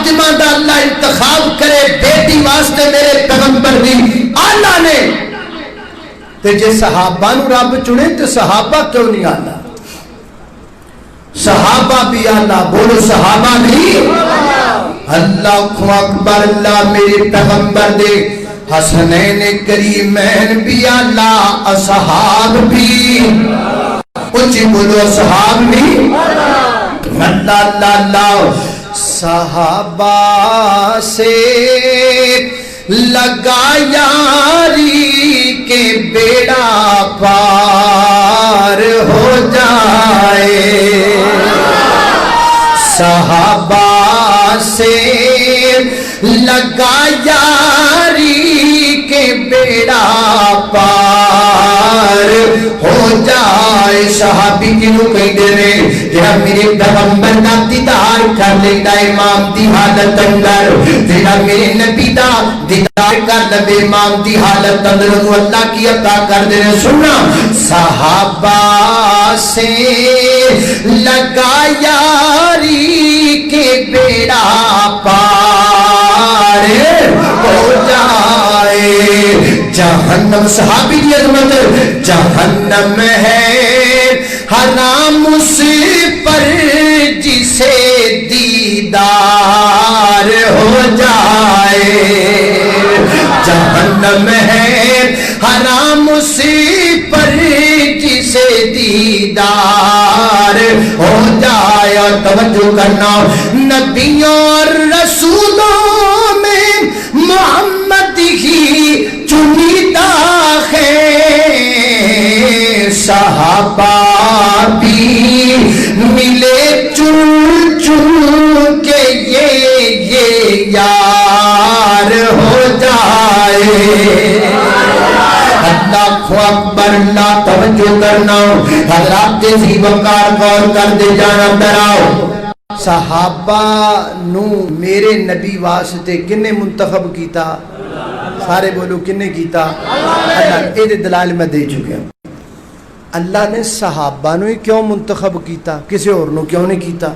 فاطمہ دا اللہ انتخاب کرے بیٹی واسطے میرے پیغمبر دی اللہ نے، تے جے صحابہ نو رب چنے تے صحابہ کیوں نہیں آلہ؟ صحابہ بھی اللہ، بولو صحابہ بھی اللہ اکبر، اللہ میرے پیغمبر دے حسنین کریمین بھی اللہ، اصحاب بھی اچھی بولو اصحاب بھی اللہ اللہ اللہ۔ صحابہ سے لگا یاری کے بیڑا پار ہو جائے، صحابہ سے لگا یاری کے بیڑا پار ہو جائے۔ صحابی کنوں کہیں دے رہے جہاں میرے پیغمبر دا دیدار کر لیتا امام دی حالت اندر، جہاں میرے نبی دا دیدار کر لے امام دی حالت اندر، انہوں اللہ کی عطا کر دے رہے۔ سننا، صحابہ سے لگا یاری کے بیڑا پار ہو جائے، جہنم صحابی کی عظمت، جہنم ہے حرام اس پر جسے دیدار ہو جائے، جہنم ہے حرام اس پر جسے دیدار ہو جائے۔ اور توجہ کرنا، نبیوں اور رسولوں میں محمد ہی چنیدہ ہے، صحابہ بھی ملے چن چن کے یہ یار ہو جائے۔ اللہ اکبر، اللہ توجہ کرنا، حضرات تیزی وقار غور کر دے جانا دراؤ۔ صحابہ نو میرے نبی واسطے کنے منتخب کیتا؟ سارے بولو کنے کیتا؟ اللہ، اے دلائل میں دے چکے ہیں۔ اللہ نے صحابہ نو کیوں منتخب کیتا، کسی اور نو کیوں نہیں کیتا؟